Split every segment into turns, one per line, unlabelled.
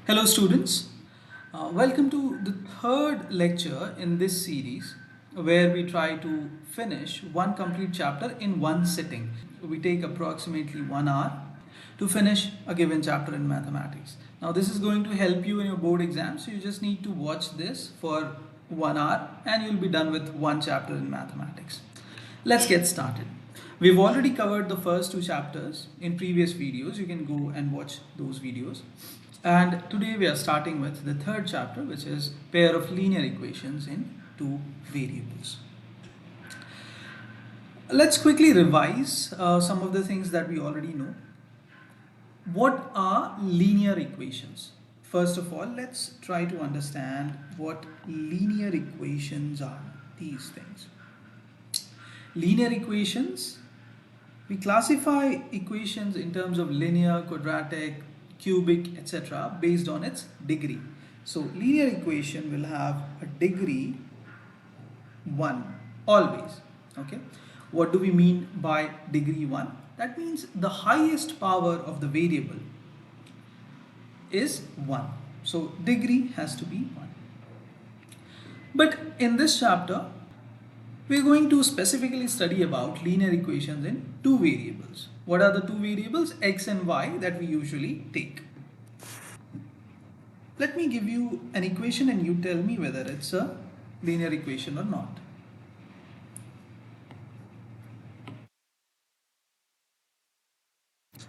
Hello students, welcome to the third lecture in this series where we try to finish one complete chapter in one sitting. We take approximately 1 hour to finish a given chapter in mathematics. Now this is going to help you in your board exam, so you just need to watch this for 1 hour and you'll be done with one chapter in mathematics. Let's get started. We've already covered the first two chapters in previous videos. You can go and watch those videos. And today we are starting with the third chapter, which is pair of linear equations in two variables. Let's quickly revise some of the things that we already know. What are linear equations? First of all, let's try to understand what linear equations are. These things. Linear equations, we classify equations in terms of linear, quadratic, cubic, etc. based on its degree. So linear equation will have a degree 1 always. Okay. What do we mean by degree 1? That means the highest power of the variable is 1. So degree has to be 1. But in this chapter, we are going to specifically study about linear equations in two variables. What are the two variables? X and y that we usually take. Let me give you an equation and you tell me whether it's a linear equation or not.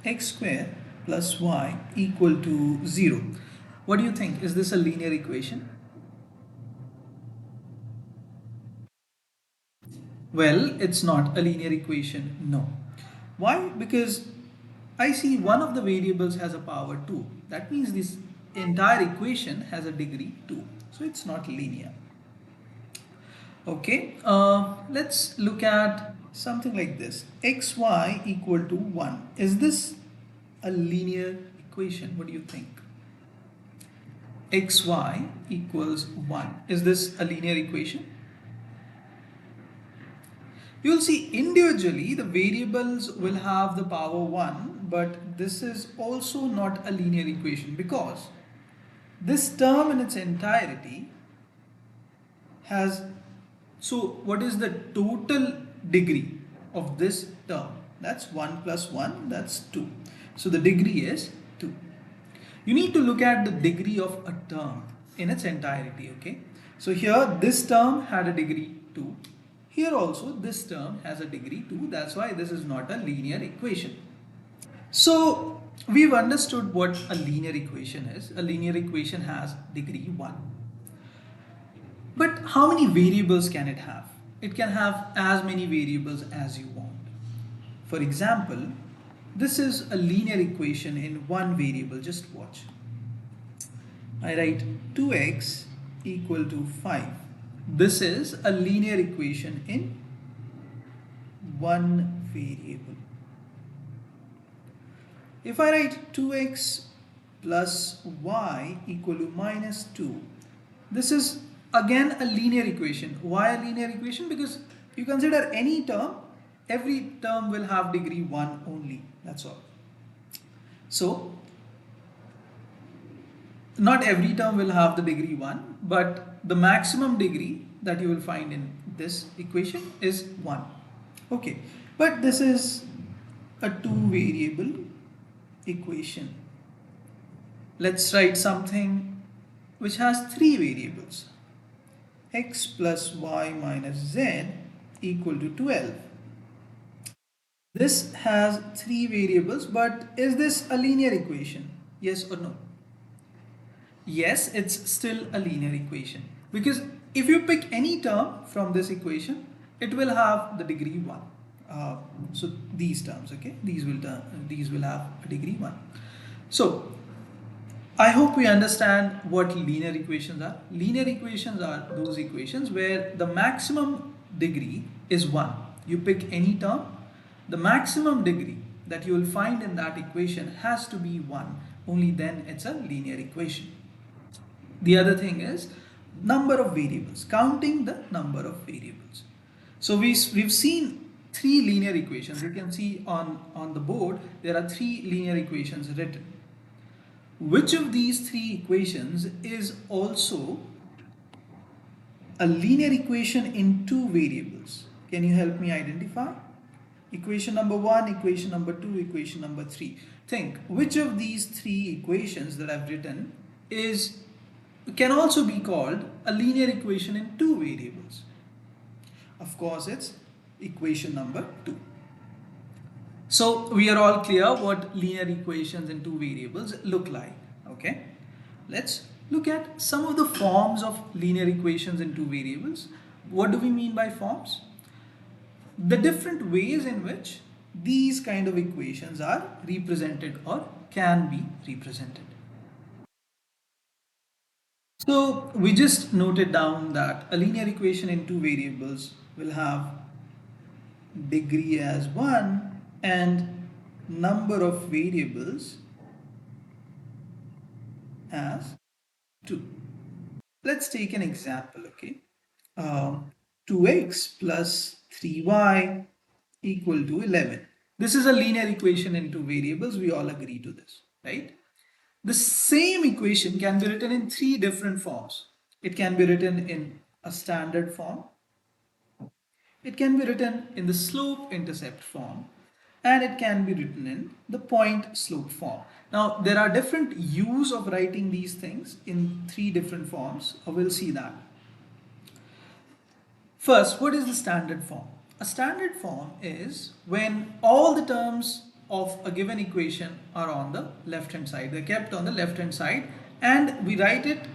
X square plus y equal to 0. What do you think? Is this a linear equation? Well, it's not a linear equation, no. Why? Because I see one of the variables has a power 2. That means this entire equation has a degree 2. So it's not linear. Okay, let's look at something like this. Xy equal to 1. Is this a linear equation? What do you think? Xy equals 1. Is this a linear equation? You will see individually the variables will have the power 1, but this is also not a linear equation because this term in its entirety has, so what is the total degree of this term? That's 1 plus 1, that's 2. So the degree is 2. You need to look at the degree of a term in its entirety, okay? So here this term had a degree 2. Here also this term has a degree 2. That's why this is not a linear equation. So we've understood what a linear equation is. A linear equation has degree 1. But how many variables can it have? It can have as many variables as you want. For example, this is a linear equation in one variable. Just watch. I write 2x equal to 5. This is a linear equation in one variable. If I write 2x plus y equal to minus 2, this is again a linear equation. Why a linear equation? Because you consider any term, every term will have degree 1 only. That's all. So, not every term will have the degree 1, but the maximum degree that you will find in this equation is 1. Okay, but this is a two variable equation. Let's write something which has three variables. X plus y minus z equal to 12. This has three variables, but is this a linear equation? Yes or no? Yes, it's still a linear equation because if you pick any term from this equation, it will have the degree 1. So these terms, okay, these will have a degree 1. So I hope we understand what linear equations are. Linear equations are those equations where the maximum degree is 1. You pick any term, the maximum degree that you will find in that equation has to be 1. Only then it's a linear equation. The other thing is number of variables, counting the number of variables. So we've seen three linear equations. You can see on the board there are three linear equations written. which of these three equations is also a linear equation in two variables? Can you help me identify? Equation number 1, equation number 2, equation number 3. Think, which of these three equations that I've written can also be called a linear equation in two variables? Of course, it's equation number 2. So we are all clear what linear equations in two variables look like. Okay, let's look at some of the forms of linear equations in two variables. What do we mean by forms? The different ways in which these kind of equations are represented or can be represented. So we just noted down that a linear equation in two variables will have degree as 1 and number of variables as 2. Let's take an example, okay? 2x plus 3y equal to 11. This is a linear equation in two variables. We all agree to this, right? The same equation can be written in three different forms. It can be written in a standard form. It can be written in the slope-intercept form, and it can be written in the point-slope form. Now, there are different use of writing these things in three different forms. We'll see that. First, what is the standard form? A standard form is when all the terms of a given equation are on the left hand side. They're kept on the left hand side, and we write it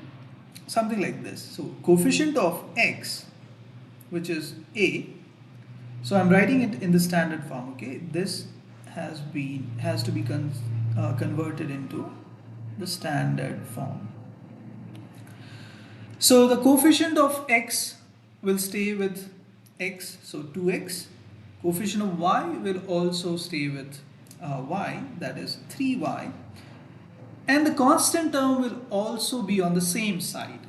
something like this. So coefficient of x, which is a, so I'm writing it in the standard form, okay? This has to be converted into the standard form. So the coefficient of x will stay with x, so 2x. Coefficient of y will also stay with y, that is 3y. And the constant term will also be on the same side.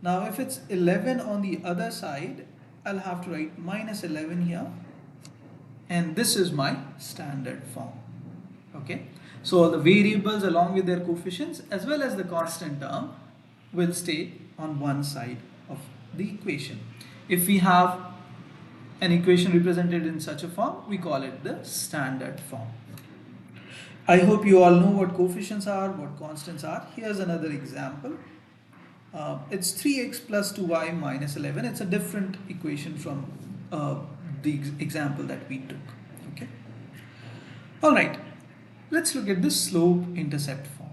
Now if it's 11 on the other side, I'll have to write minus 11 here, and this is my standard form. Okay, so all the variables along with their coefficients as well as the constant term will stay on one side of the equation. If we have an equation represented in such a form, we call it the standard form. I hope you all know what coefficients are, what constants are. Here's another example. It's 3x plus 2y minus 11. It's a different equation from the example that we took. Okay. All right. Let's look at the slope-intercept form.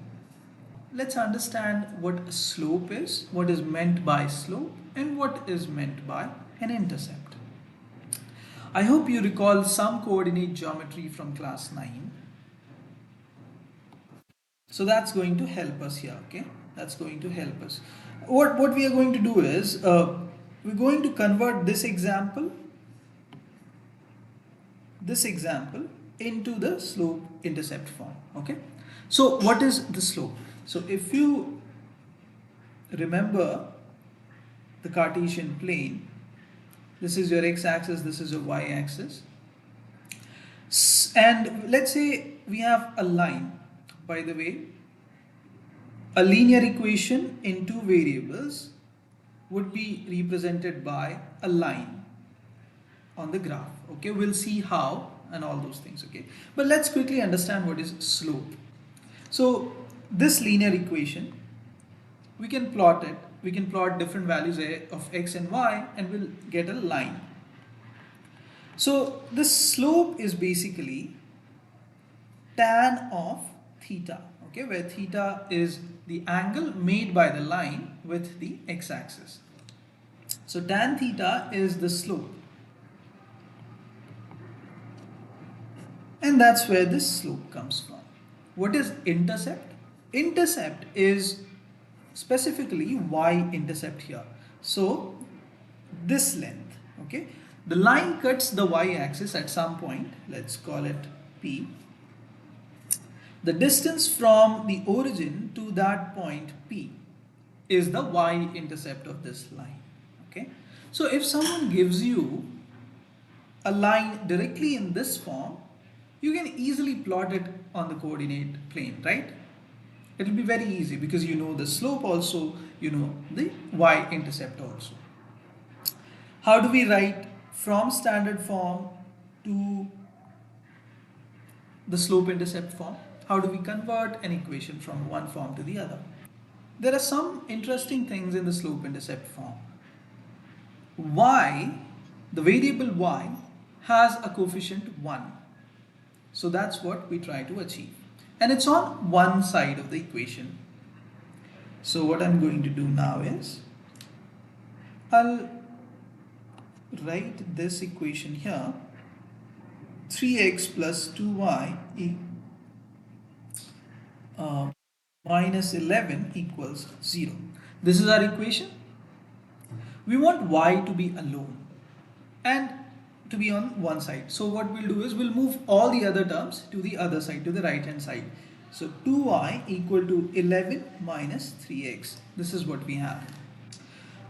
Let's understand what a slope is, what is meant by slope, and what is meant by an intercept. I hope you recall some coordinate geometry from class 9. So that's going to help us here, okay? That's going to help us. What we are going to do is, we're going to convert this example into the slope-intercept form, okay? So what is the slope? So if you remember the Cartesian plane, this is your x-axis, this is your y-axis. And let's say we have a line. By the way, a linear equation in two variables would be represented by a line on the graph. Okay, we'll see how and all those things. Okay, but let's quickly understand what is slope. So this linear equation, we can plot it. We can plot different values of x and y, and we'll get a line. So the slope is basically tan of theta, okay, where theta is the angle made by the line with the x-axis. So tan theta is the slope, and that's where this slope comes from. What is intercept? Intercept is specifically y-intercept here. So this length, okay, the line cuts the y-axis at some point, let's call it P. The distance from the origin to that point P is the y-intercept of this line, okay? So if someone gives you a line directly in this form, you can easily plot it on the coordinate plane, right? It will be very easy because you know the slope also, you know the y-intercept also. How do we write from standard form to the slope-intercept form? How do we convert an equation from one form to the other? There are some interesting things in the slope-intercept form. Y, the variable y, has a coefficient 1. So that's what we try to achieve. And it's on one side of the equation. So what I'm going to do now is, I'll write this equation here, 3x plus 2y minus 11 equals 0. This is our equation. We want y to be alone and to be on one side. So what we'll do is we'll move all the other terms to the other side, to the right hand side. So 2y equal to 11 minus 3x. This is what we have.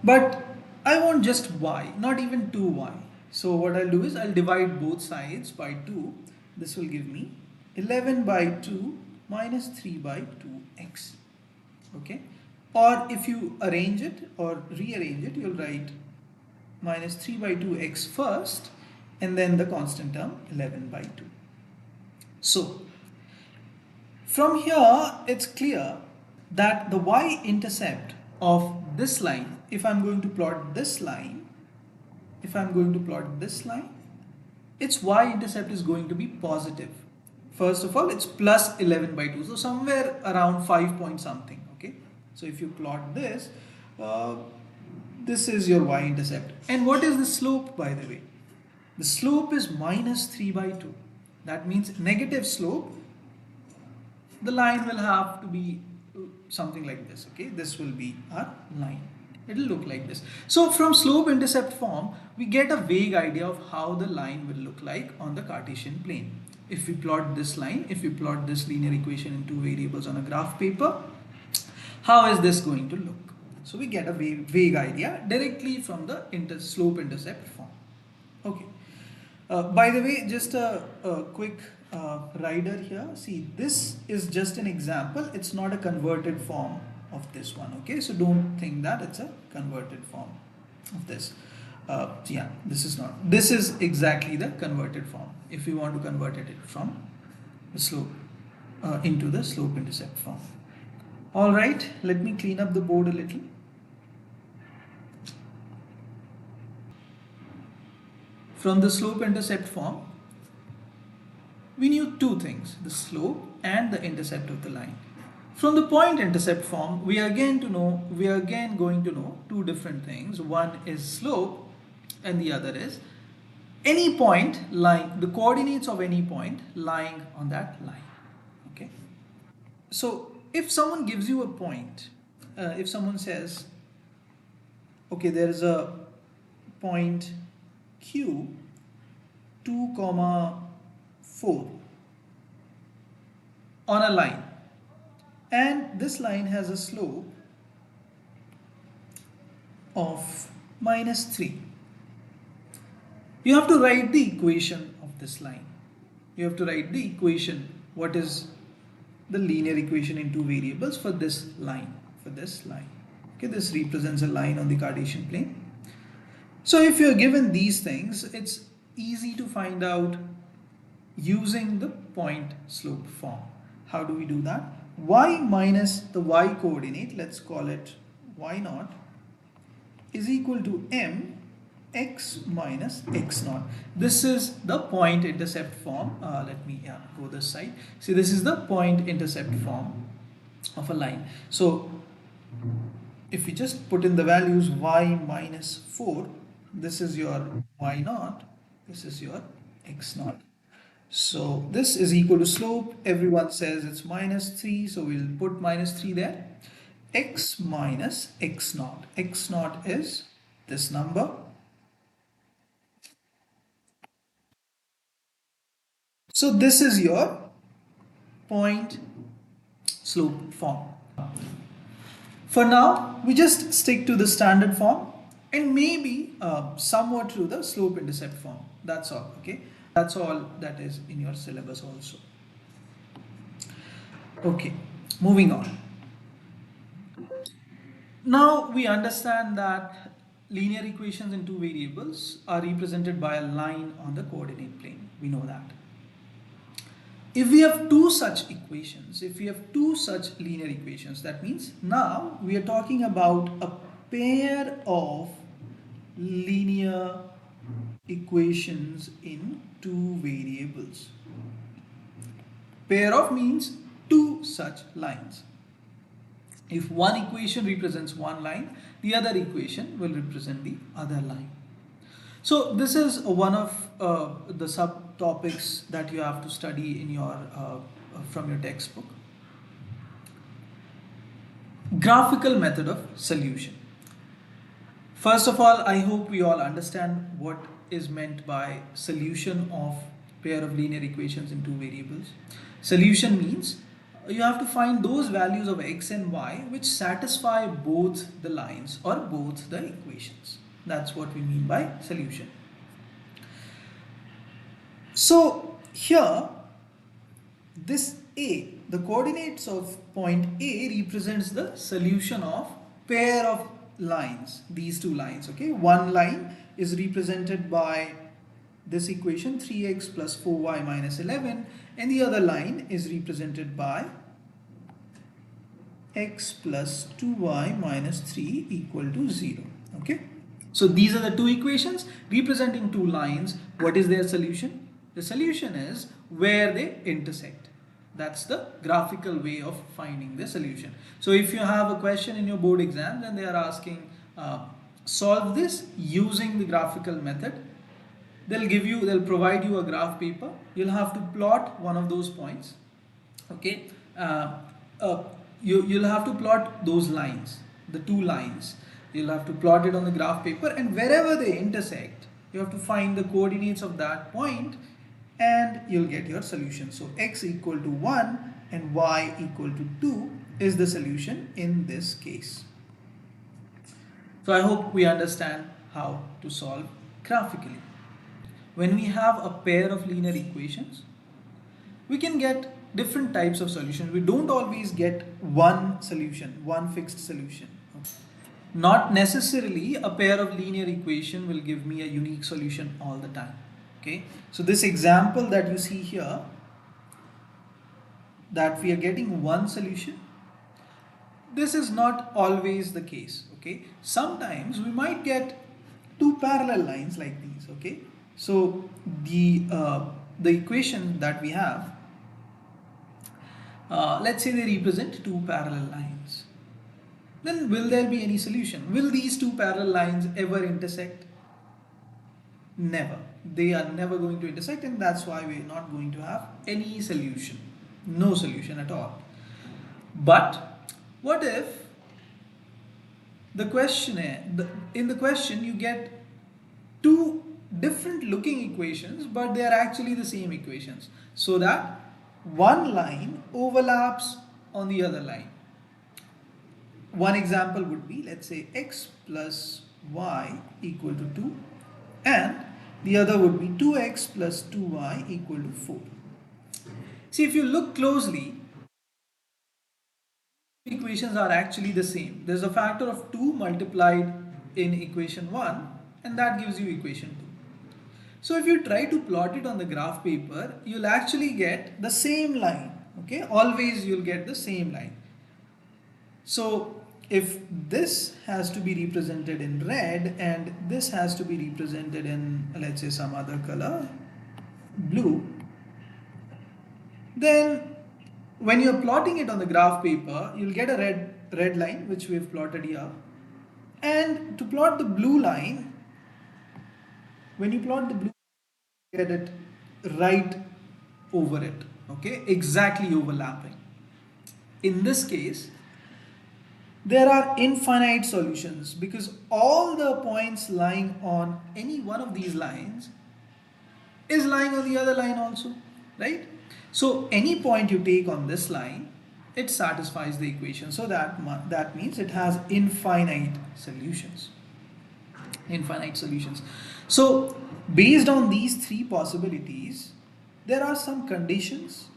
But I want just y, not even 2y. So what I'll do is I'll divide both sides by 2. This will give me 11 by 2 minus 3 by 2x. Okay. Or if you arrange it or rearrange it, you'll write minus 3 by 2x first and then the constant term 11 by 2. So from here it's clear that the y-intercept of this line, if I'm going to plot this line, its y-intercept is going to be positive. First of all, it's plus 11 by 2, so somewhere around 5 point something. Okay, so if you plot this, this is your y-intercept. And what is the slope, by the way? The slope is minus 3 by 2. That means negative slope. The line will have to be something like this. Okay, this will be our line. It will look like this. So from slope-intercept form, we get a vague idea of how the line will look like on the Cartesian plane. If we plot this line, if we plot this linear equation in two variables on a graph paper, how is this going to look? So we get a vague idea directly from the slope-intercept form. Okay. By the way, just a quick rider here. See, this is just an example. It's not a converted form of this one. Okay, so don't think that it's a converted form of this. Yeah, this is not. This is exactly the converted form. If we want to convert it from the slope into the slope-intercept form. All right, let me clean up the board a little. From the slope-intercept form, we knew two things, the slope and the intercept of the line. From the point-intercept form, we are again going to know two different things. One is slope and the other is any point lying, the coordinates of any point lying on that line. Okay. So if someone gives you a point, if someone says, okay, there is a point Q 2, 4 on a line, and this line has a slope of minus 3. You have to write the equation of this line. You have to write the equation. What is the linear equation in two variables for this line? Okay, this represents a line on the Cartesian plane. So if you're given these things, it's easy to find out using the point slope form. How do we do that? Y minus the y coordinate, let's call it y0, is equal to m x minus x0. This is the point-intercept form. Let me go this side. See, this is the point-intercept form of a line. So if we just put in the values y minus 4, this is your y0, this is your x0. So this is equal to slope. Everyone says it's minus 3, so we'll put minus 3 there. X minus x0. X0 is this number. So this is your point slope form. For now, we just stick to the standard form and maybe somewhat to the slope-intercept form. That's all. Okay, that's all that is in your syllabus also. Okay, moving on. Now we understand that linear equations in two variables are represented by a line on the coordinate plane. We know that. If we have two such equations, if we have two such linear equations, that means now we are talking about a pair of linear equations in two variables. Pair of means two such lines. If one equation represents one line, the other equation will represent the other line. So this is one of the subtopics that you have to study in your from your textbook. Graphical method of solution. First of all, I hope we all understand what is meant by solution of pair of linear equations in two variables. Solution means you have to find those values of x and y which satisfy both the lines or both the equations. That's what we mean by solution. So here, this A, the coordinates of point A represents the solution of pair of lines, these two lines, okay? One line is represented by this equation 3x plus 4y minus 11, and the other line is represented by x plus 2y minus 3 equal to 0, okay? So these are the two equations representing two lines. What is their solution? The solution is where they intersect. That's the graphical way of finding the solution. So if you have a question in your board exam, then they are asking solve this using the graphical method. They'll provide you a graph paper. You'll have to plot one of those points. Okay, you'll have to plot those lines, the two lines. You'll have to plot it on the graph paper, and wherever they intersect, you have to find the coordinates of that point, and you'll get your solution. So x equal to 1 and y equal to 2 is the solution in this case. So I hope we understand how to solve graphically. When we have a pair of linear equations, we can get different types of solutions. We don't always get one solution, one fixed solution. Not necessarily a pair of linear equation will give me a unique solution all the time. Okay, so this example that you see here, that we are getting one solution, this is not always the case. Okay, sometimes we might get two parallel lines like these. Okay, so the equation that we have, let's say they represent two parallel lines. Then will there be any solution? Will these two parallel lines ever intersect? Never. They are never going to intersect, and that's why we are not going to have any solution. No solution at all. But what if the question in the question you get two different looking equations, but they are actually the same equations, so that one line overlaps on the other line. One example would be, let's say x plus y equal to 2, and the other would be 2x plus 2y equal to 4. See, if you look closely, equations are actually the same. There's a factor of 2 multiplied in equation 1, and that gives you equation 2. So if you try to plot it on the graph paper, you'll actually get the same line. Okay, always you'll get the same line. So if this has to be represented in red and this has to be represented in, let's say, some other color, blue, then when you're plotting it on the graph paper, you'll get a red line, which we've plotted here. And to plot the blue line, when you plot the blue, you get it right over it, okay, exactly overlapping. In this case, there are infinite solutions, because all the points lying on any one of these lines is lying on the other line also, right? So any point you take on this line, it satisfies the equation. So that means it has infinite solutions. Infinite solutions. So based on these three possibilities, there are some conditions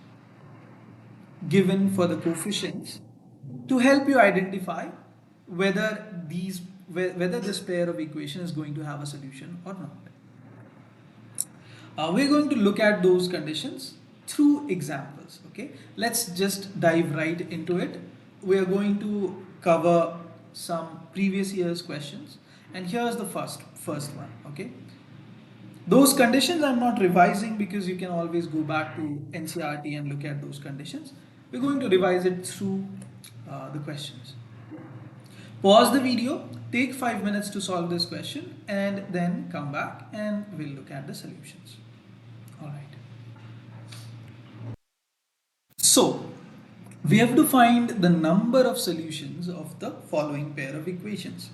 given for the coefficients to help you identify whether this pair of equation is going to have a solution or not. We're going to look at those conditions through examples. Okay, let's just dive right into it. We are going to cover some previous year's questions, and here's the first one. Okay, those conditions I'm not revising because you can always go back to NCERT and look at those conditions. We're going to revise it through the questions. Pause the video, take 5 minutes to solve this question, and then come back and we'll look at the solutions. All right. So, we have to find the number of solutions of the following pair of equations.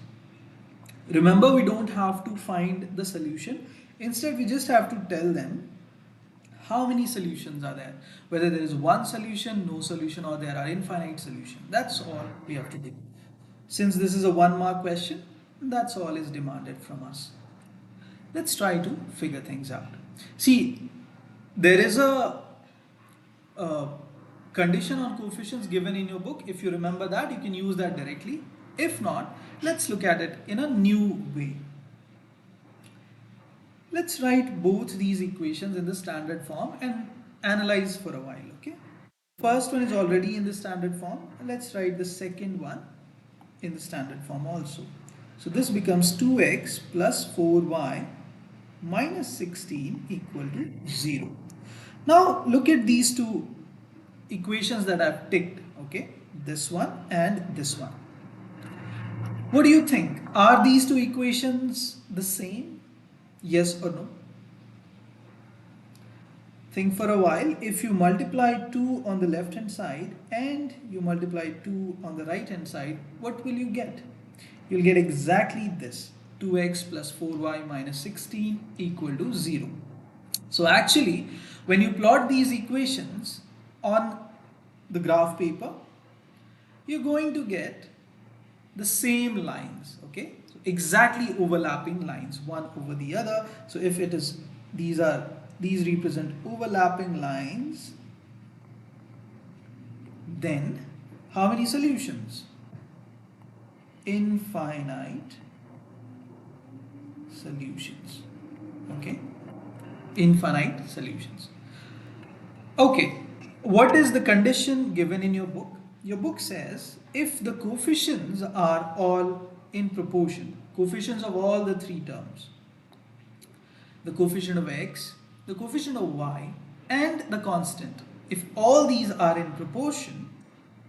Remember, we don't have to find the solution. Instead, we just have to tell them how many solutions are there. Whether there is one solution, no solution, or there are infinite solutions. That's all we have to do. Since this is a 1-mark question, that's all is demanded from us. Let's try to figure things out. See, there is a condition on coefficients given in your book. If you remember that, you can use that directly. If not, let's look at it in a new way. Let's write both these equations in the standard form and analyze for a while. Okay. First one is already in the standard form. Let's write the second one in the standard form also. So this becomes 2x plus 4y minus 16 equal to 0. Now look at these two equations that I've ticked. Okay, this one and this one. What do you think? Are these two equations the same? Yes or no? Think for a while. If you multiply 2 on the left hand side and you multiply 2 on the right hand side, what will you get? You'll get exactly this, 2x plus 4y minus 16 equal to 0. So actually, when you plot these equations on the graph paper, you're going to get the same lines. Okay, so exactly overlapping lines, one over the other. So if it is, these represent overlapping lines, then how many solutions? Infinite solutions. Okay, infinite solutions. Okay, what is the condition given in your book? Your book says if the coefficients are all in proportion, coefficients of all the three terms, the coefficient of x, the coefficient of y, and the constant, if all these are in proportion,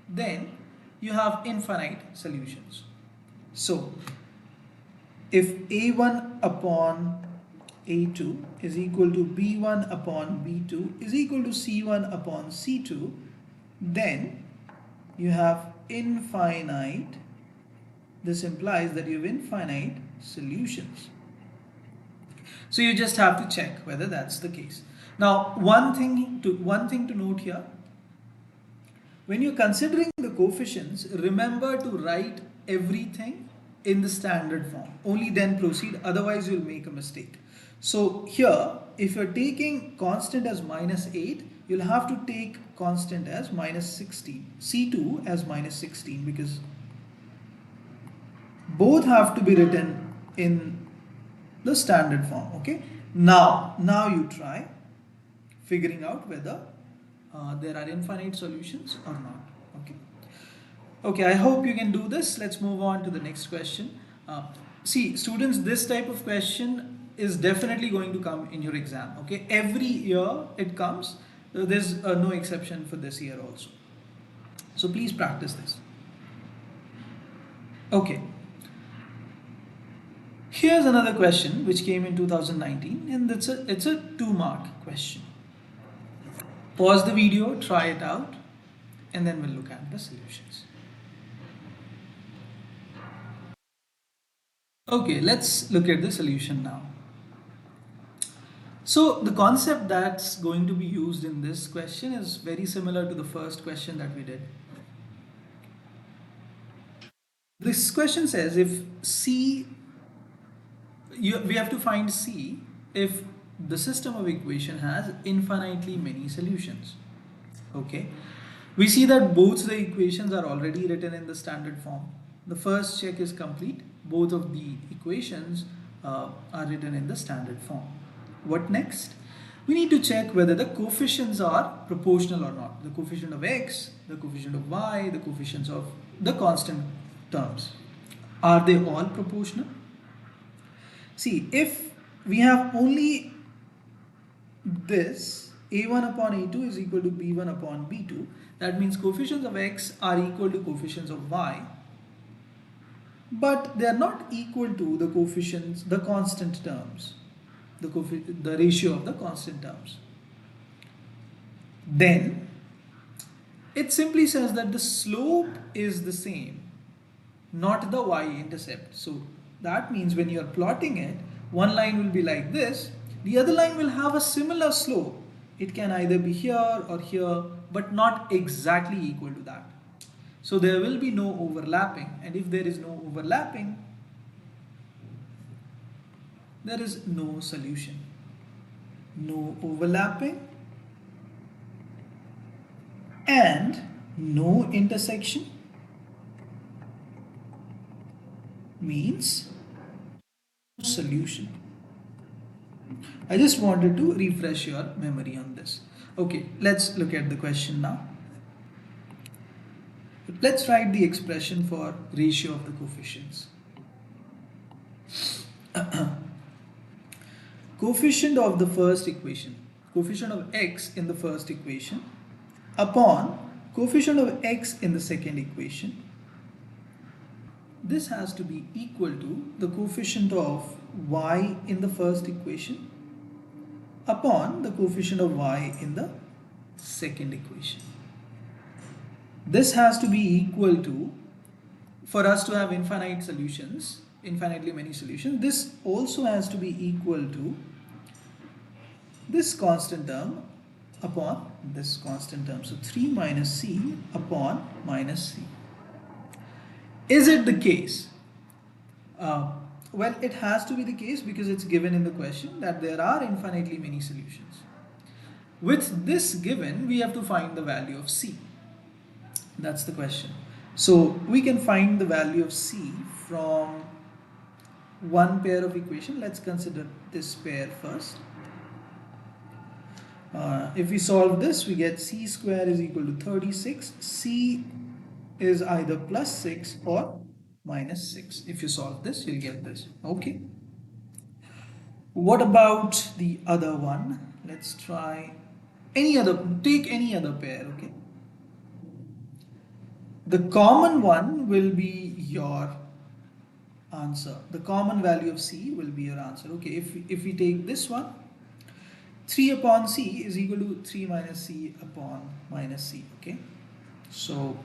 then you have infinite solutions. So if a1 upon a2 is equal to b1 upon b2 is equal to c1 upon c2, then you have infinite, this implies that you have infinite solutions. So you just have to check whether that's the case. Now, one thing to note here, when you're considering the coefficients, remember to write everything in the standard form. Only then proceed, otherwise you'll make a mistake. So here, if you're taking constant as minus 8, you'll have to take constant as minus 16, C2 as minus 16, because both have to be written in the standard form. Okay, now you try figuring out whether there are infinite solutions or not. Okay, I hope you can do this. Let's move on to the next question. See, students, this type of question is definitely going to come in your exam. Okay, every year it comes. There's no exception for this year also. So please practice this. Okay. Here's another question which came in 2019, and it's a 2-mark question. Pause the video, try it out, and then we'll look at the solutions. Okay, let's look at the solution now. So the concept that's going to be used in this question is very similar to the first question that we did. This question says if we have to find C if the system of equation has infinitely many solutions. Okay, we see that both the equations are already written in the standard form. The first check is complete. Both of the equations are written in the standard form. What next? We need to check whether the coefficients are proportional or not. The coefficient of x, the coefficient of y, the coefficients of the constant terms. Are they all proportional? See, if we have only this, a1 upon a2 is equal to b1 upon b2, that means coefficients of x are equal to coefficients of y, but they are not equal to the coefficients, the constant terms, the ratio of the constant terms. Then it simply says that the slope is the same, not the y-intercept. So that means when you are plotting it, one line will be like this, the other line will have a similar slope. It can either be here or here, but not exactly equal to that. So there will be no overlapping, and if there is no overlapping, there is no solution. No overlapping and no intersection means solution. I just wanted to refresh your memory on this. Okay, let's look at the question now. Let's write the expression for ratio of the coefficients. Coefficient of the first equation, coefficient of x in the first equation upon coefficient of x in the second equation. This has to be equal to the coefficient of y in the first equation upon the coefficient of y in the second equation. This has to be equal to, for us to have infinite solutions, infinitely many solutions, this also has to be equal to this constant term upon this constant term. So 3 minus c upon minus c. Is it the case? Well, it has to be the case because it's given in the question that there are infinitely many solutions. With this given, we have to find the value of c. That's the question. So we can find the value of c from one pair of equation. Let's consider this pair first. If we solve this, we get c square is equal to 36. C is either plus 6 or minus 6. If you solve this, you'll get this. Okay. What about the other one? Let's try take any other pair, okay? The common one will be your answer. The common value of c will be your answer. Okay, if we take this one, 3 upon c is equal to 3 minus c upon minus c, okay? So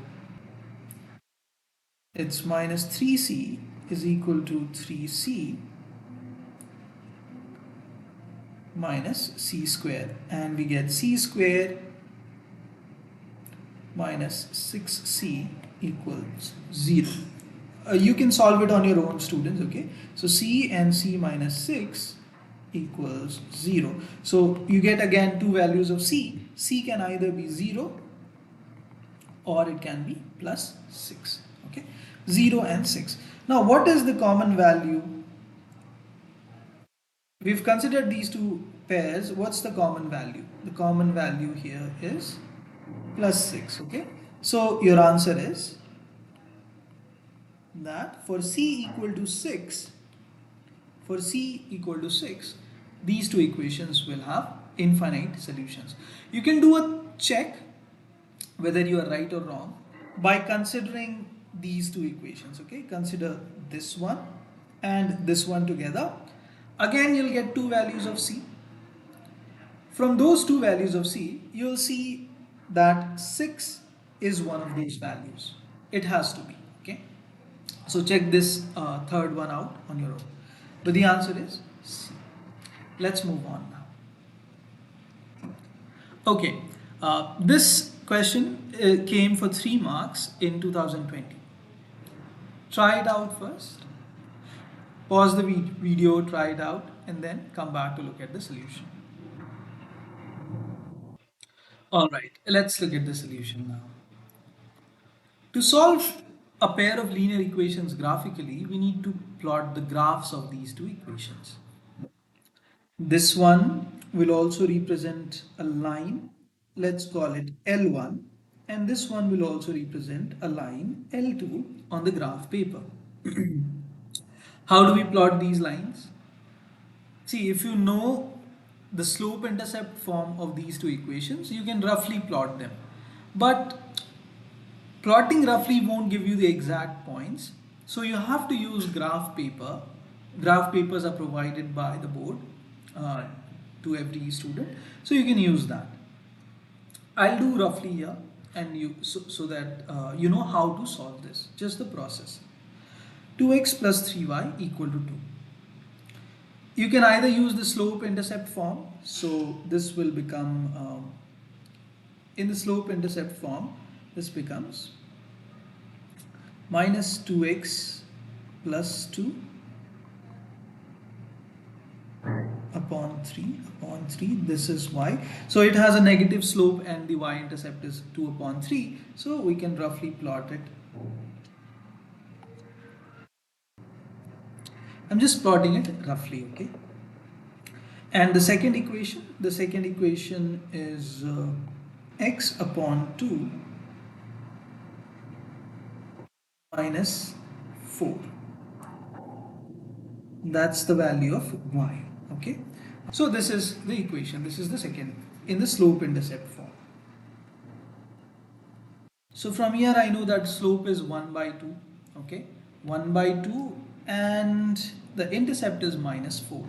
it's minus 3c is equal to 3c minus c square, and we get c square minus 6c equals 0. You can solve it on your own, students, okay? So c and c minus 6 equals 0. So you get again two values of c. C can either be 0 or it can be plus 6, okay? 0 and 6. Now what is the common value? We've considered these two pairs. What's the common value? The common value here is plus 6, okay? So your answer is that for c equal to 6, these two equations will have infinite solutions. You can do a check whether you are right or wrong by considering these two equations, okay? Consider this one and this one together. Again, you'll get two values of c. From those two values of c, you'll see that 6 is one of those values. It has to be, okay? So check this third one out on your own. But the answer is C. Let's move on now. Okay, this question came for 3 marks in 2020. Try it out first. Pause the video, try it out, and then come back to look at the solution. All right, let's look at the solution now. To solve a pair of linear equations graphically, we need to plot the graphs of these two equations. This one will also represent a line, let's call it L1, and this one will also represent a line L2 on the graph paper. How do we plot these lines? See, if you know the slope-intercept form of these two equations, you can roughly plot them. But plotting roughly won't give you the exact points, so you have to use graph paper. Graph papers are provided by the board uh, to every student, so you can use that. I'll do roughly here, and so that you know how to solve this. Just the process. 2x plus 3y equal to 2. You can either use the slope-intercept form, so this will become in the slope-intercept form, this becomes minus 2x plus 2 upon 3, this is y. So it has a negative slope and the y-intercept is 2 upon 3. So we can roughly plot it. I'm just plotting it roughly, okay? And the second equation is x upon 2 minus 4. That's the value of y, okay? So this is the equation, this is the second in the slope-intercept form. So from here I know that slope is 1 by 2, okay? 1 by 2 and the intercept is minus 4.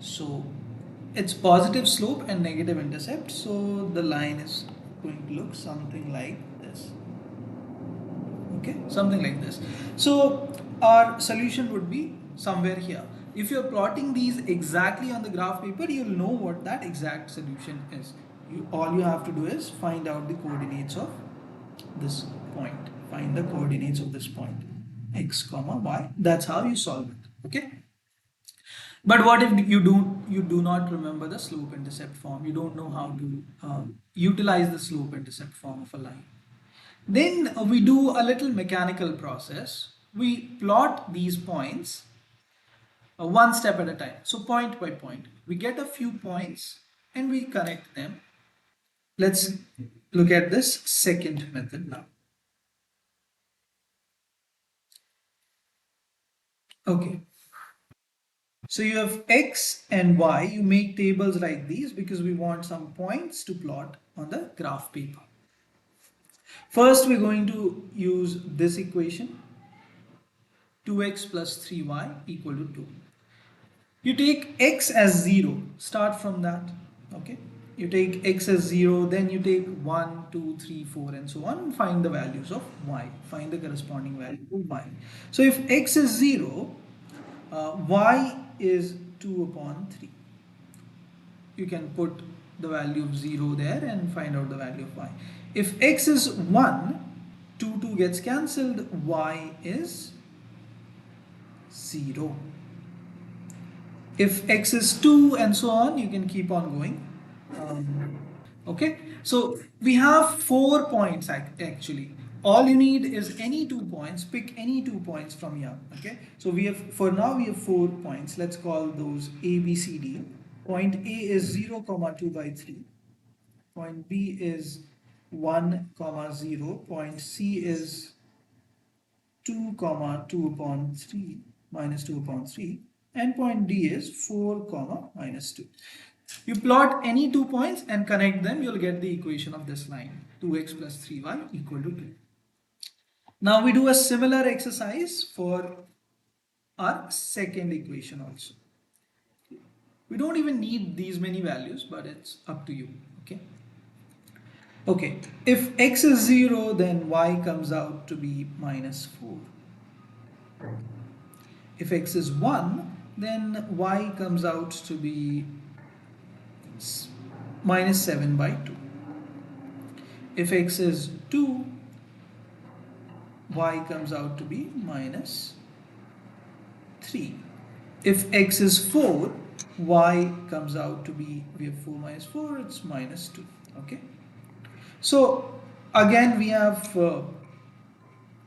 So it's positive slope and negative intercept, so the line is going to look something like this. Okay, something like this. So our solution would be somewhere here. If you're plotting these exactly on the graph paper, you'll know what that exact solution is. All you have to do is find out the coordinates of this point. Find the coordinates of this point, x comma y. That's how you solve it. Okay. But what if you do not remember the slope-intercept form? You don't know how to utilize the slope-intercept form of a line. Then we do a little mechanical process. We plot these points one step at a time. So point by point, we get a few points and we connect them. Let's look at this second method now. Okay. So you have x and y, you make tables like these because we want some points to plot on the graph paper. First we're going to use this equation, 2x plus 3y equal to 2. You take x as 0, start from that, okay? You take x as 0, then you take 1, 2, 3, 4 and so on, and find the values of y, find the corresponding value of y. So if x is 0, y is 2 upon 3. You can put the value of 0 there and find out the value of y. If x is 1, 2 gets cancelled, y is 0. If x is 2 and so on, you can keep on going. Okay, so we have 4 points actually. All you need is any 2 points, pick any 2 points from here, okay? So we have, for now we have 4 points, let's call those A, B, C, D. Point A is 0, 2 by 3. Point B is 1, 0. Point C is 2, 2 upon 3, minus 2 upon 3. And point D is 4, minus 2. You plot any 2 points and connect them, you'll get the equation of this line, 2x plus 3y equal to 2. Now we do a similar exercise for our second equation also. We don't even need these many values, but it's up to you, okay? Okay, if x is 0, then y comes out to be minus 4. If x is 1, then y comes out to be minus 7 by 2. If x is 2, y comes out to be minus 3. If x is 4, y comes out to be, we have 4 minus 4, it's minus 2. Okay. So again we have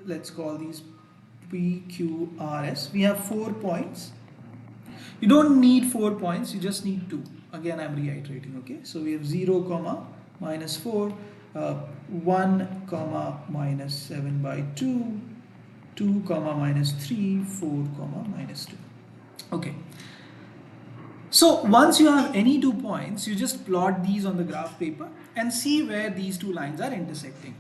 let's call these P, Q, R, S. We have 4 points. You don't need 4 points, you just need 2. Again, I'm reiterating, okay? So we have 0, comma, minus 4, 1, comma, minus 7 by 2, 2, comma, minus 3, 4, comma, minus 2. Okay. So once you have any 2 points, you just plot these on the graph paper and see where these 2 lines are intersecting.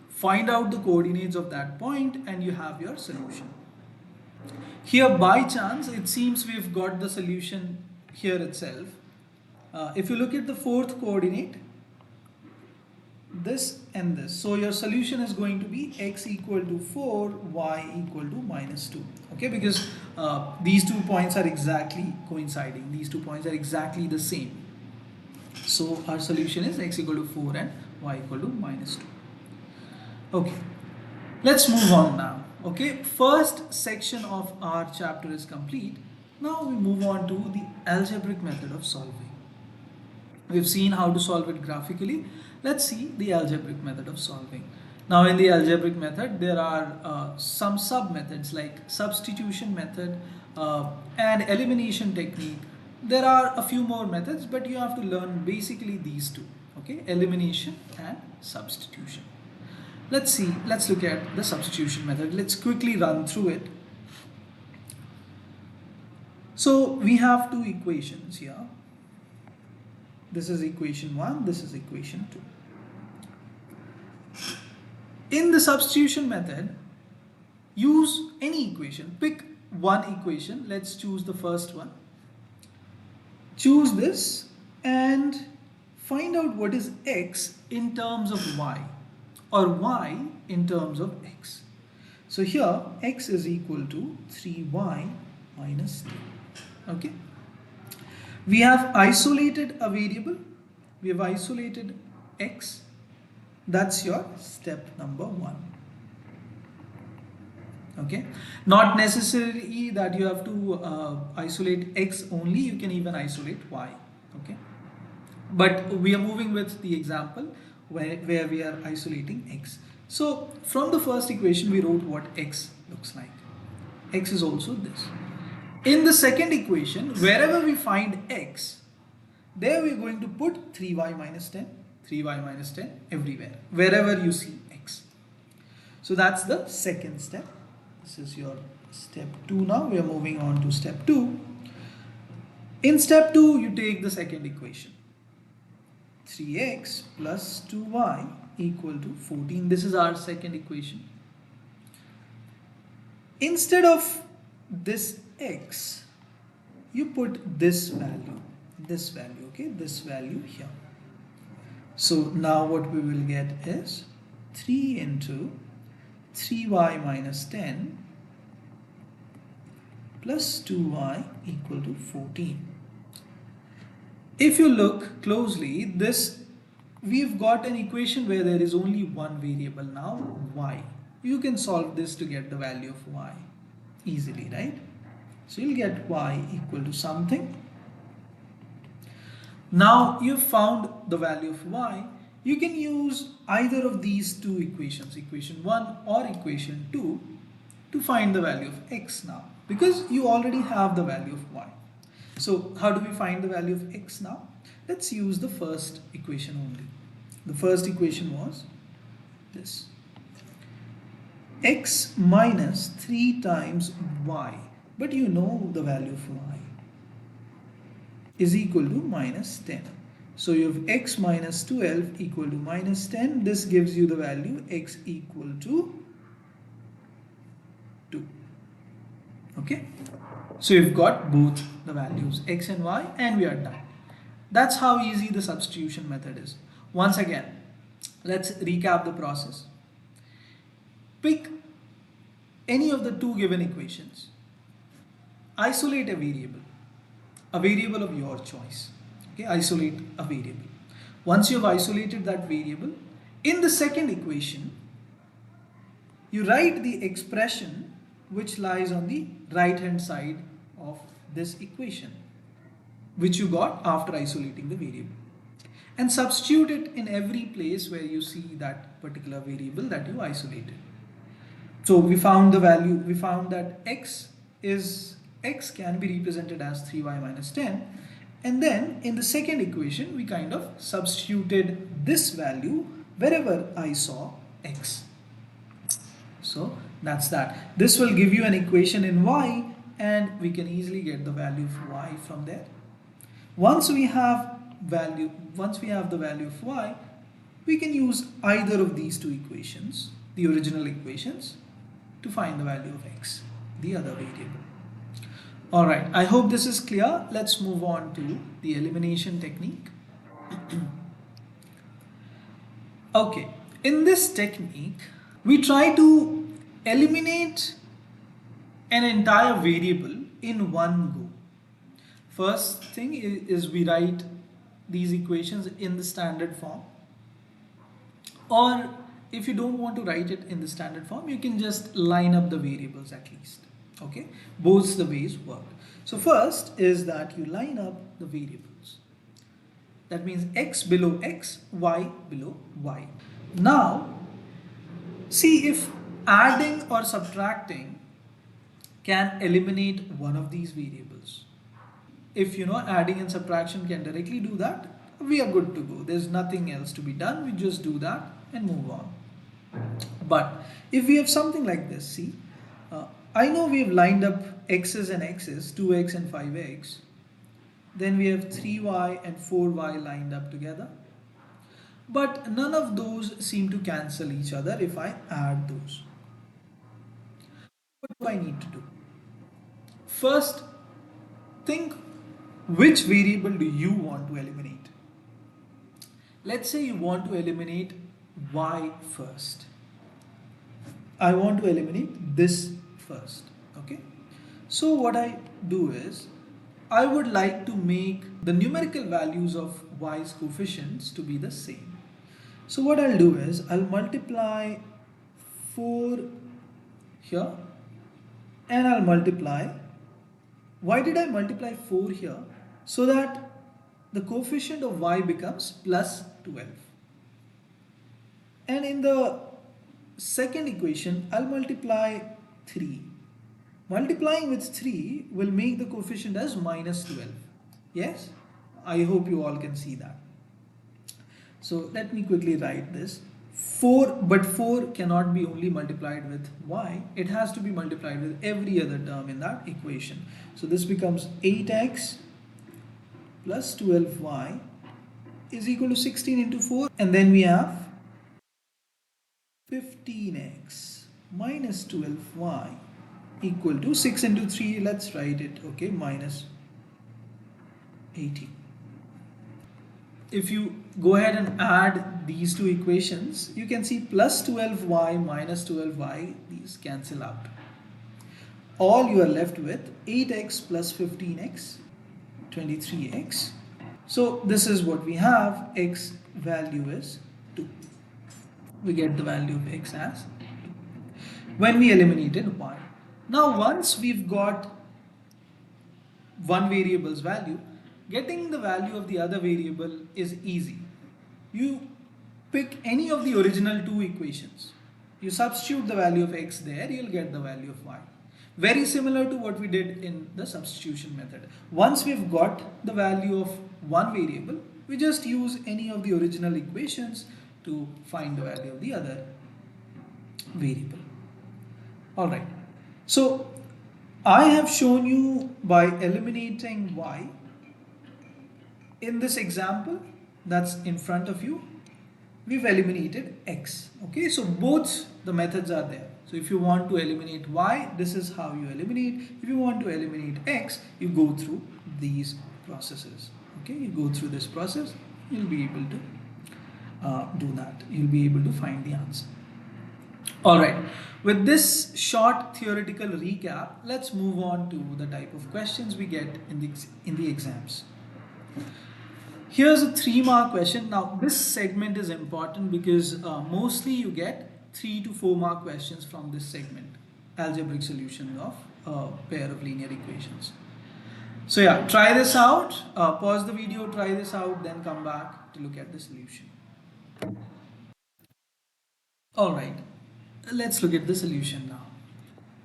Find out the coordinates of that point and you have your solution. Here by chance, it seems we've got the solution here itself. If you look at the 4th coordinate, this and this. So your solution is going to be x equal to 4, y equal to minus 2. Okay, because these 2 points are exactly coinciding. These 2 points are exactly the same. So our solution is x equal to 4 and y equal to minus 2. Okay, let's move on now. Okay, first section of our chapter is complete. Now we move on to the algebraic method of solving. We've seen how to solve it graphically. Let's see the algebraic method of solving. Now in the algebraic method, there are some sub-methods like substitution method and elimination technique. There are a few more methods, but you have to learn basically these 2. Okay, elimination and substitution. Let's look at the substitution method. Let's quickly run through it. So we have 2 equations here. This is equation 1, this is equation 2. In the substitution method, use any equation. Pick one equation. Let's choose the first one. Choose this and find out what is x in terms of y or y in terms of x. So here x is equal to 3y minus 2. Okay. We have isolated a variable. We have isolated x. That's your step number 1. Okay. Not necessarily that you have to isolate x only. You can even isolate y. Okay. But we are moving with the example where we are isolating x. So from the first equation, we wrote what x looks like. X is also this. In the second equation, wherever we find x, there we are going to put 3y minus 10, 3y minus 10 everywhere, wherever you see x. So that's the second step. This is your step 2 now. We are moving on to step 2. In step 2, you take the second equation. 3x plus 2y equal to 14. This is our second equation. Instead of this x, you put this value, okay, this value here. So now what we will get is 3 into 3y minus 10 plus 2y equal to 14. If you look closely, we've got an equation where there is only one variable now, y. You can solve this to get the value of y easily, right? So you'll get y equal to something. Now you've found the value of y. You can use either of these 2 equations, equation 1 or equation 2, to find the value of x now, because you already have the value of y. So how do we find the value of x now? Let's use the first equation only. The first equation was this. X minus 3 times y, but you know the value of y is equal to minus 10. So you have x minus 12 equal to minus 10. This gives you the value x equal to 2. Okay. So you've got both the values x and y, and we are done. That's how easy the substitution method is. Once again, let's recap the process. Pick any of the 2 given equations. Isolate a variable of your choice. Okay, isolate a variable. Once you have isolated that variable, in the second equation, you write the expression which lies on the right hand side of this equation, which you got after isolating the variable, and substitute it in every place where you see that particular variable that you isolated. So we found the value, we found that x can be represented as 3y minus 10. And then in the second equation, we kind of substituted this value wherever I saw x. So that's that. This will give you an equation in y, and we can easily get the value of y from there. Once we have the value of y, we can use either of these two equations, the original equations, to find the value of x, the other variable. Alright, I hope this is clear. Let's move on to the elimination technique. Okay, in this technique, we try to eliminate an entire variable in one go. First thing is we write these equations in the standard form, or if you don't want to write it in the standard form, you can just line up the variables at least. Okay, both the ways work. So first is that you line up the variables. That means x below x, y below y. Now, see if adding or subtracting can eliminate one of these variables. If adding and subtraction can directly do that, we are good to go. There's nothing else to be done. We just do that and move on. But if we have something like this, see, I know we have lined up x's and x's, 2x and 5x. Then we have 3y and 4y lined up together. But none of those seem to cancel each other if I add those. What do I need to do? First, think which variable do you want to eliminate? Let's say you want to eliminate y first. I want to eliminate this first. Okay. So what I do is, I would like to make the numerical values of y's coefficients to be the same. So what I'll do is, I'll multiply 4 here and I'll multiply. Why did I multiply 4 here? So that the coefficient of y becomes plus 12. And in the second equation, I'll multiply 3. Multiplying with 3 will make the coefficient as minus 12. Yes? I hope you all can see that. So let me quickly write this. 4 cannot be only multiplied with y. It has to be multiplied with every other term in that equation. So this becomes 8x plus 12y is equal to 16 into 4. And then we have 15x minus 12y equal to 6 into 3. Let's write it. Okay, minus 18. If you go ahead and add these two equations, you can see plus 12y minus 12y, these cancel out. All you are left with 8x plus 15x, 23x. So this is what we have. X value is 2. We get the value of x as 2 when we eliminated y. Now once we've got one variable's value, getting the value of the other variable is easy. You pick any of the original two equations. You substitute the value of x there, you'll get the value of y. Very similar to what we did in the substitution method. Once we've got the value of one variable, we just use any of the original equations to find the value of the other variable. Alright, so I have shown you by eliminating y. In this example that's in front of you, we've eliminated x. Okay, so both the methods are there. So if you want to eliminate y, this is how you eliminate. If you want to eliminate x, you go through these processes. Okay, you go through this process, you'll be able to do that. You'll be able to find the answer. Alright, with this short theoretical recap, let's move on to the type of questions we get in the exams. Here's a 3-mark question. Now this segment is important because mostly you get 3 to 4 mark questions from this segment. Algebraic solution of a pair of linear equations. So yeah, try this out, pause the video, try this out, then come back to look at the solution. Alright, Let's look at the solution now.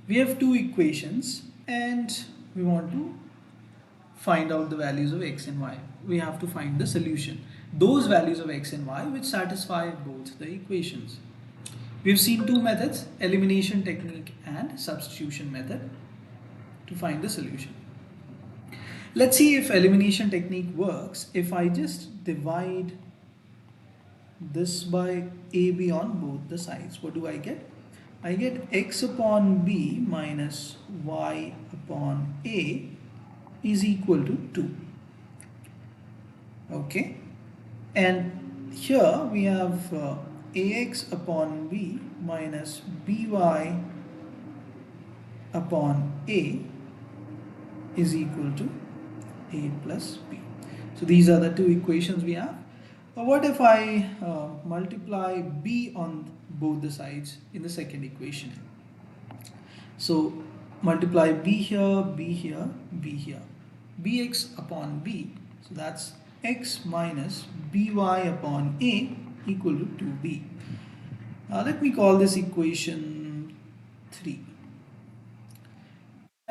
We have two equations and we want to find out the values of x and y. We have to find the solution. Those values of x and y which satisfy both the equations. We've seen two methods, elimination technique and substitution method, to find the solution. Let's see if elimination technique works. If I just divide this by AB on both the sides, what do I get? I get x upon b minus y upon a is equal to 2. Okay, and here we have ax upon b minus by upon a is equal to a plus b. So these are the two equations we have. What if I multiply b on both the sides in the second equation? So multiply b here, b here, b here. Bx upon b, so that's x minus by upon a equal to 2b. Let me call this equation 3.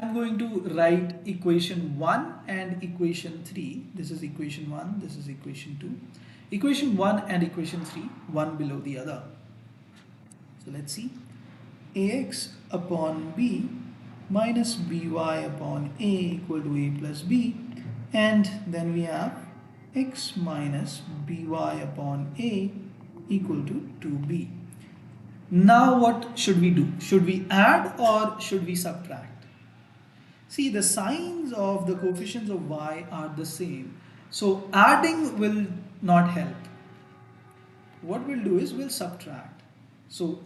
I'm going to write equation 1 and equation 3. This is equation 1, this is equation 2. Equation 1 and equation 3, one below the other. So let's see. Ax upon b minus by upon a equal to a plus b, and then we have x minus by upon a equal to 2b. Now what should we do? Should we add or should we subtract? See, the signs of the coefficients of y are the same, so adding will not help. What we'll do is we'll subtract. So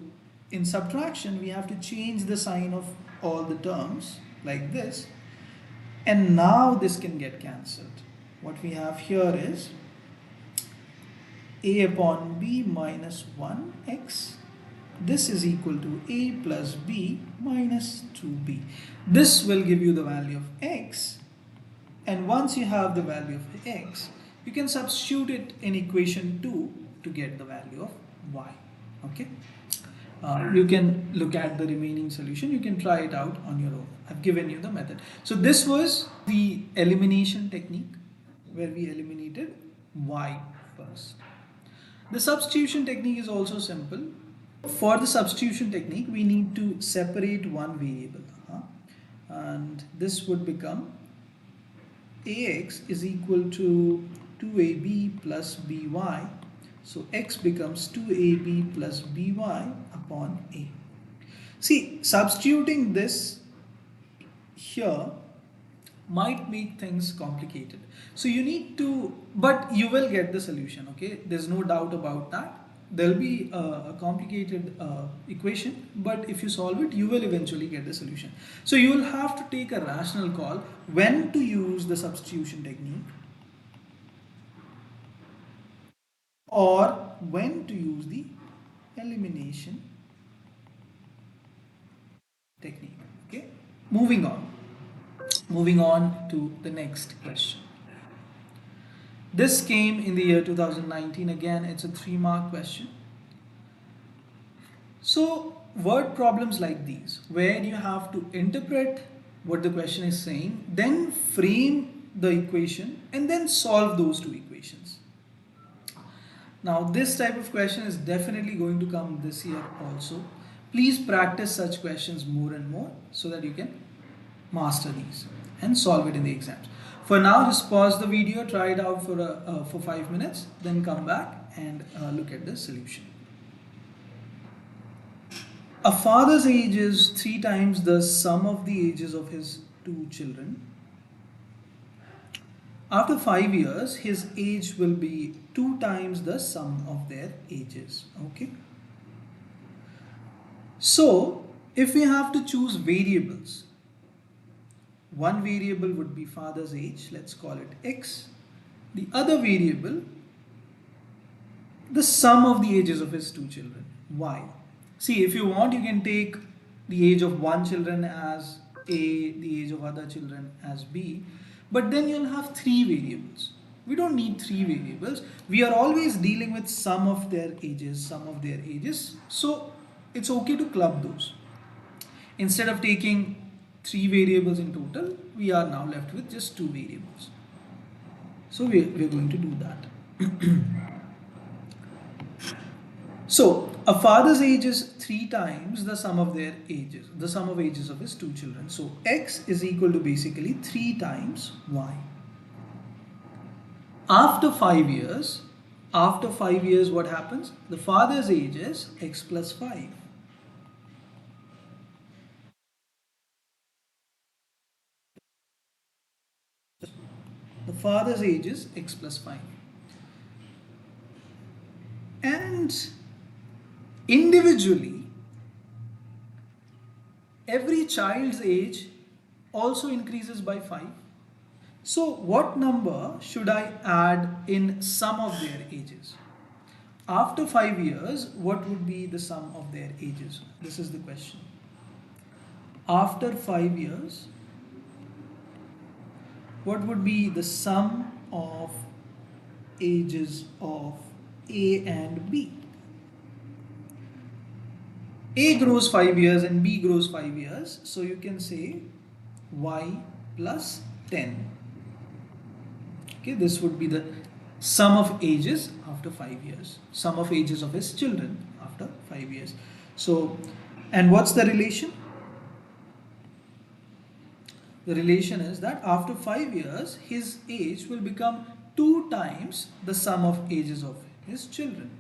in subtraction we have to change the sign of all the terms like this, and now this can get cancelled. What we have here is a upon b minus 1x, this is equal to a plus b minus 2b. This will give you the value of x, and once you have the value of x, you can substitute it in equation 2 to get the value of y. Okay. You can look at the remaining solution. You can try it out on your own. I've given you the method. So this was the elimination technique where we eliminated y first. The substitution technique is also simple. For the substitution technique, we need to separate one variable. And this would become ax is equal to 2ab plus by. So x becomes 2ab plus by upon a. See, substituting this here might make things complicated. So you need to, but you will get the solution, okay? There's no doubt about that. There'll be a complicated equation, but if you solve it, you will eventually get the solution. So you will have to take a rational call when to use the substitution technique or when to use the elimination technique. Okay, moving on to the next question. This came in the year 2019. Again, it's a 3-mark question. So word problems like these, where you have to interpret what the question is saying, then frame the equation and then solve those two equations. Now this type of question is definitely going to come this year also. Please practice such questions more and more so that you can master these and solve it in the exams. For now, just pause the video, try it out for 5 minutes, then come back and look at the solution. A father's age is 3 times the sum of the ages of his 2 children. After 5 years, his age will be 2 times the sum of their ages. Okay. So, if we have to choose variables, one variable would be father's age, let's call it x. The other variable, the sum of the ages of his 2 children, y. See, if you want, you can take the age of one children as a, the age of other children as b, but then you'll have 3 variables. We don't need 3 variables. We are always dealing with sum of their ages, So it's okay to club those. Instead of taking 3 variables in total, we are now left with just 2 variables. So we're going to do that. So a father's age is 3 times the sum of their ages, the sum of ages of his 2 children. So x is equal to basically 3 times y. After 5 years, what happens? The father's age is x plus 5. The father's age is x plus 5. And individually, every child's age also increases by 5. So what number should I add in sum of their ages? After 5 years, what would be the sum of their ages? This is the question. After 5 years, what would be the sum of ages of A and B? A grows 5 years and B grows 5 years. So you can say y plus 10. Okay, this would be the sum of ages after 5 years. Sum of ages of his children after 5 years. So, and what's the relation? The relation is that after 5 years, his age will become 2 times the sum of ages of his children.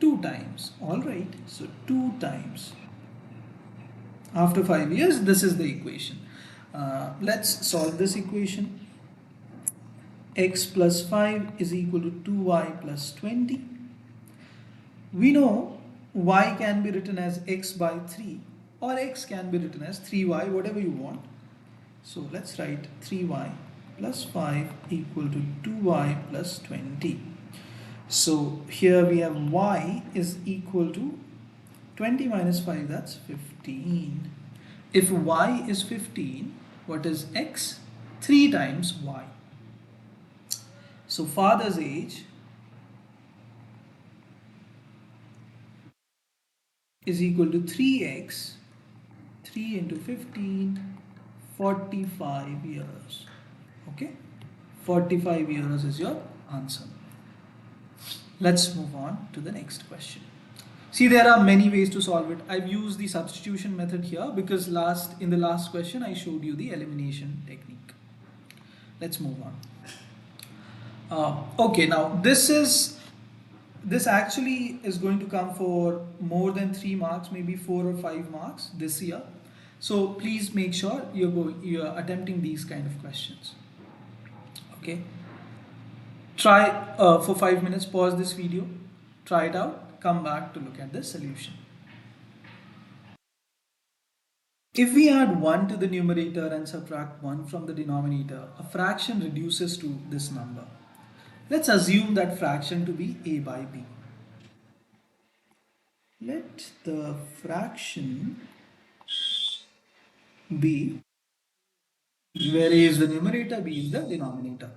2 times, alright, so 2 times. After 5 years, this is the equation. Let's solve this equation. X plus 5 is equal to 2y plus 20. We know y can be written as x by 3 or x can be written as 3y, whatever you want. So let's write 3y plus 5 equal to 2y plus 20. So here we have y is equal to 20 minus 5, that's 15. If y is 15, what is x? 3 times y. So father's age is equal to 3x, 3 into 15, 45 years. Okay, 45 years is your answer. Let's move on to the next question. See, there are many ways to solve it. I've used the substitution method here because in the last question I showed you the elimination technique. Let's move on. Okay, now this actually is going to come for more than 3 marks, maybe 4 or 5 marks this year. So please make sure you're attempting these kind of questions. Okay. Try for 5 minutes, pause this video, try it out, come back to look at the solution. If we add 1 to the numerator and subtract 1 from the denominator, a fraction reduces to this number. Let's assume that fraction to be a by b. Let the fraction be, where a is the numerator, b is the denominator.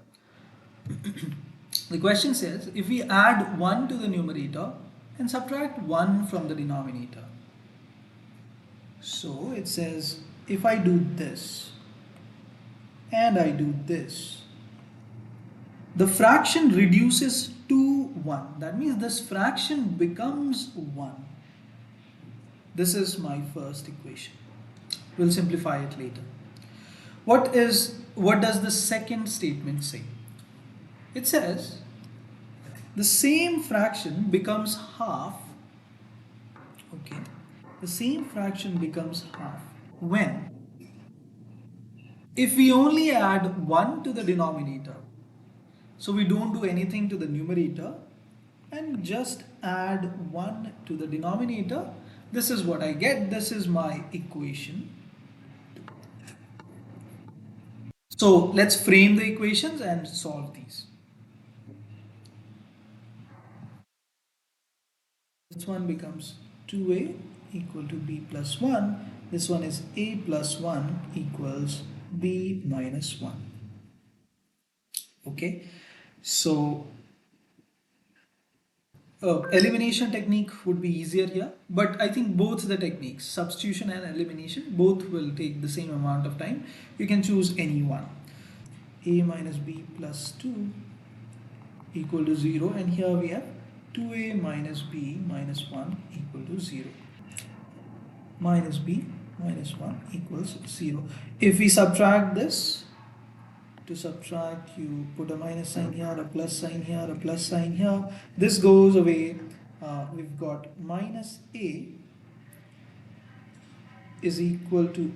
The question says, if we add 1 to the numerator and subtract 1 from the denominator. So it says, if I do this and I do this, the fraction reduces to 1. That means this fraction becomes 1. This is my first equation. We'll simplify it later. What does the second statement say? It says the same fraction becomes half. Okay, the same fraction becomes half when, if we only add 1 to the denominator, so we don't do anything to the numerator and just add 1 to the denominator. This is what I get. This is my equation. So let's frame the equations and solve these. This one becomes 2a equal to b plus 1. This one is a plus 1 equals b minus 1. Okay, so Elimination technique would be easier here, but I think both the techniques, substitution and elimination, both will take the same amount of time. You can choose any one. A minus b plus 2 equal to 0, and here we have 2a minus b minus 1 equal to 0. Minus b minus 1 equals 0. If we subtract this, to subtract you put a minus sign here, a plus sign here, a plus sign here. This goes away. We've got minus a is equal to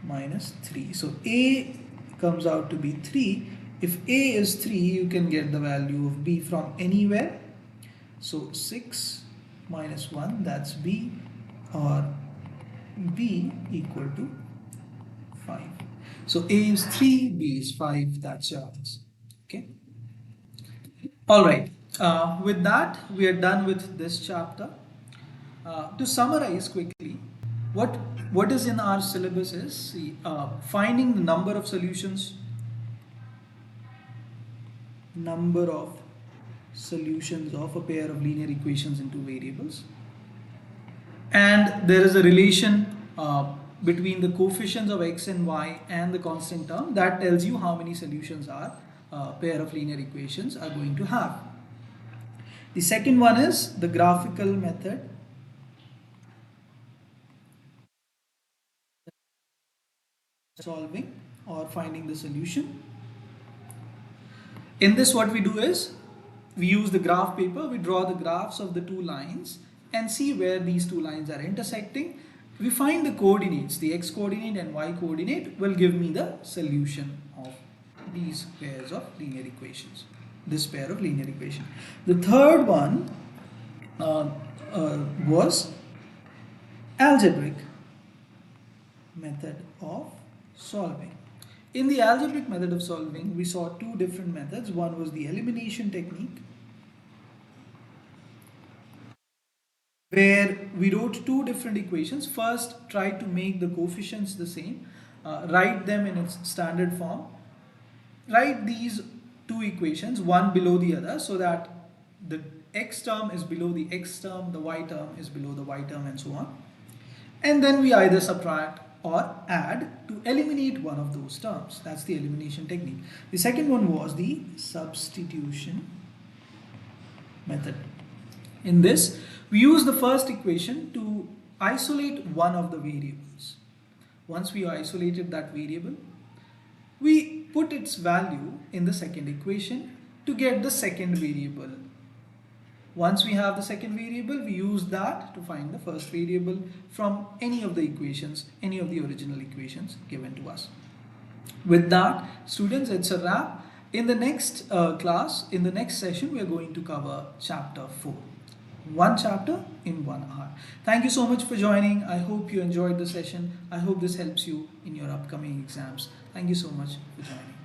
minus 3. So a comes out to be 3. If a is 3, you can get the value of b from anywhere. So 6 minus 1, that's b, or b equal to 5. So a is 3, b is 5, that's your answer. Okay. All right. With that, we are done with this chapter. To summarize quickly, what is in our syllabus is finding the number of solutions of a pair of linear equations into variables, and there is a relation between the coefficients of x and y and the constant term that tells you how many solutions our pair of linear equations are going to have. The second one is the graphical method solving or finding the solution. In this, what we do is we use the graph paper, we draw the graphs of the two lines and see where these two lines are intersecting. We find the coordinates, the x coordinate and y coordinate will give me the solution of these pairs of linear equations, this pair of linear equations. The third one was algebraic method of solving. In the algebraic method of solving, we saw two different methods. One was the elimination technique, where we wrote two different equations. First, try to make the coefficients the same, write them in its standard form, write these two equations one below the other so that the x term is below the x term, the y term is below the y term, and so on. And then we either subtract or add to eliminate one of those terms. That's the elimination technique. The second one was the substitution method. In this, we use the first equation to isolate one of the variables. Once we isolated that variable, we put its value in the second equation to get the second variable. Once we have the second variable, we use that to find the first variable from any of the equations, any of the original equations given to us. With that, students, it's a wrap. In the next class, in the next session, we are going to cover chapter 4. One chapter in 1 hour. Thank you so much for joining. I hope you enjoyed the session. I hope this helps you in your upcoming exams. Thank you so much for joining.